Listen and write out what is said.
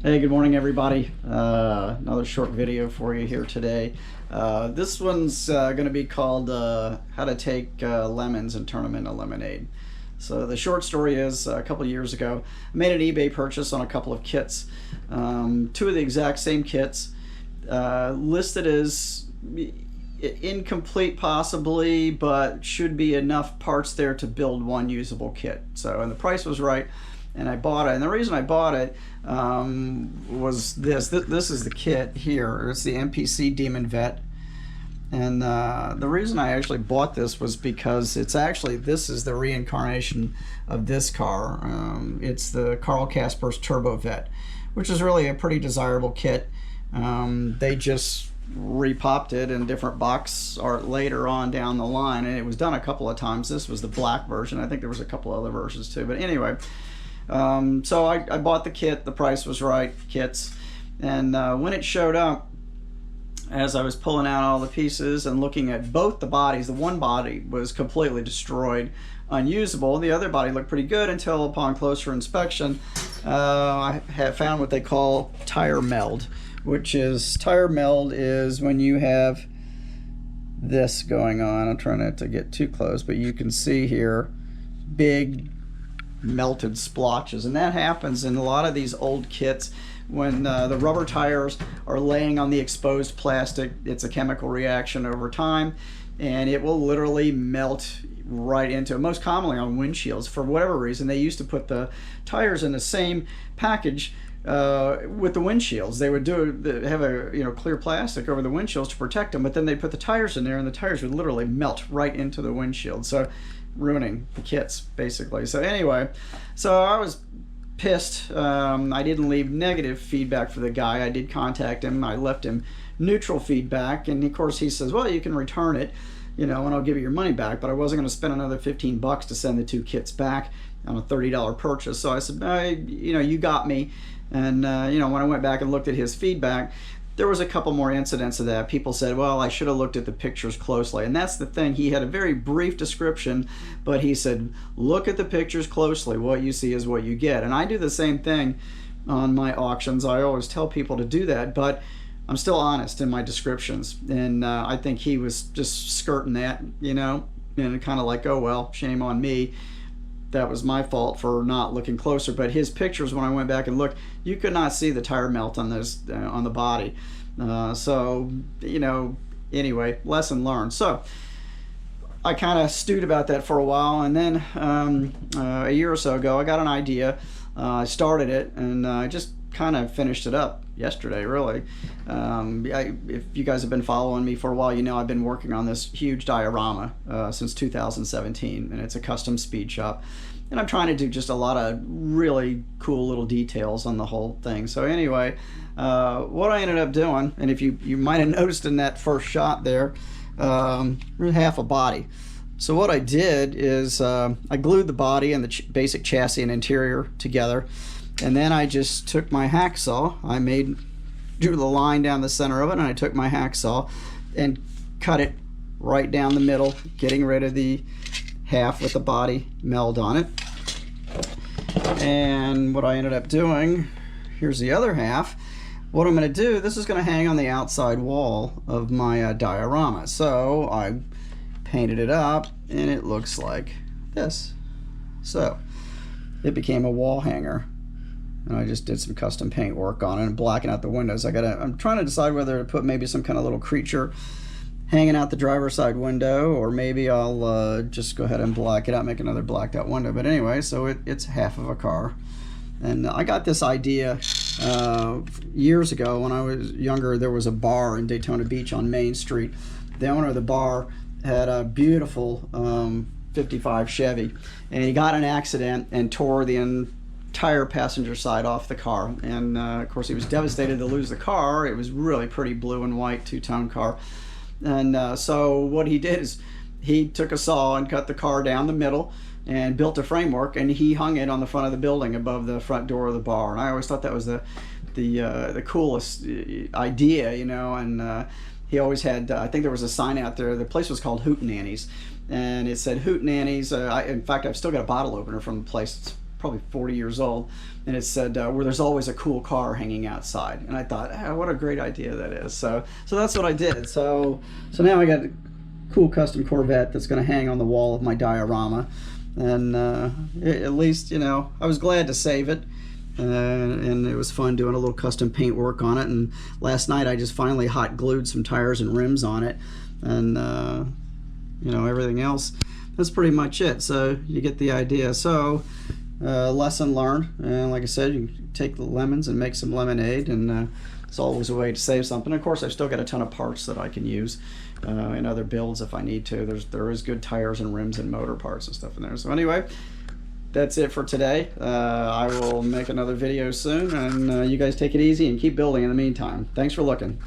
Hey, good morning, everybody. Another short video for you here today. This one's going to be called How to Take Lemons and Turn them into Lemonade. So the short story is a couple of years ago, I made an eBay purchase on a couple of kits. Two of the exact same kits, listed as incomplete possibly, but should be enough parts there to build one usable kit. So, and the price was right, and I bought it. And the reason I bought it was this is the kit here. It's the MPC Demon Vette. And the reason I actually bought this was because this is the reincarnation of this car. It's the Carl Casper's Turbo Vette, which is really a pretty desirable kit. They just repopped it in different box art later on down the line, and it was done a couple of times. This was the black version. I think there was a couple other versions too, but anyway, so I bought the kit. The price was right, kits, and when it showed up, as I was pulling out all the pieces and looking at both the bodies, the one body was completely destroyed, unusable. The other body looked pretty good until upon closer inspection, I have found what they call tire meld, which is when you have this going on. I'm trying not to get too close, but you can see here big melted splotches, and that happens in a lot of these old kits when the rubber tires are laying on the exposed plastic. It's a chemical reaction over time, and it will literally melt right into it. Most commonly on windshields. For whatever reason, they used to put the tires in the same package with the windshields. They would have a clear plastic over the windshields to protect them, but then they put the tires in there, and the tires would literally melt right into the windshield, so ruining the kits basically. So anyway, so I was pissed. I didn't leave negative feedback for the guy. I did contact him. I left him neutral feedback, and of course he says, well, you can return it, and I'll give you your money back. But I wasn't going to spend another $15 to send the two kits back on a $30 purchase. So I said, you got me. And when I went back and looked at his feedback, there was a couple more incidents of that. People said, well, I should have looked at the pictures closely. And that's the thing. He had a very brief description, but he said, look at the pictures closely. What you see is what you get. And I do the same thing on my auctions. I always tell people to do that, but I'm still honest in my descriptions. And I think he was just skirting that, and kind of like, oh, well, shame on me. That was my fault for not looking closer. But his pictures, when I went back and looked, you could not see the tire melt on those on the body. So anyway, lesson learned. So I kind of stewed about that for a while, and then a year or so ago, I got an idea. I started it, and I just kind of finished it up yesterday, really. If you guys have been following me for a while, I've been working on this huge diorama since 2017, and it's a custom speed shop, and I'm trying to do just a lot of really cool little details on the whole thing. So anyway, what I ended up doing, and if you might have noticed in that first shot there, half a body. So what I did is I glued the body and the basic chassis and interior together. And then I just took my hacksaw, drew the line down the center of it, and I took my hacksaw and cut it right down the middle, getting rid of the half with the body meld on it. And what I ended up doing, here's the other half. What I'm going to do, this is going to hang on the outside wall of my diorama. So I painted it up, and it looks like this. So it became a wall hanger. And I just did some custom paint work on it and blacking out the windows. I'm trying to decide whether to put maybe some kind of little creature hanging out the driver's side window, or maybe I'll just go ahead and black it out, make another blacked out window. But anyway, so it's half of a car. And I got this idea years ago when I was younger. There was a bar in Daytona Beach on Main Street. The owner of the bar had a beautiful 55 Chevy, and he got in an accident and tore the entire passenger side off the car, and of course he was devastated to lose the car. It was really pretty blue and white two-tone car, and so what he did is he took a saw and cut the car down the middle and built a framework, and he hung it on the front of the building above the front door of the bar. And I always thought that was the coolest idea, and he always had I think there was a sign out there. The place was called Hootenannies, and it said Hootenannies. In fact, I've still got a bottle opener from the place. It's probably 40 years old, and it said where there's always a cool car hanging outside. And I thought, what a great idea that is. So that's what I did. So now I got a cool custom Corvette that's going to hang on the wall of my diorama, and at least, you know, I was glad to save it. And it was fun doing a little custom paint work on it. And last night I just finally hot glued some tires and rims on it, and you know, everything else, that's pretty much it. So you get the idea. So lesson learned, and like I said, you can take the lemons and make some lemonade, and it's always a way to save something. Of course, I've still got a ton of parts that I can use in other builds if I need to. There is good tires and rims and motor parts and stuff in there. So anyway, that's it for today. I will make another video soon, and you guys take it easy and keep building in the meantime. Thanks for looking.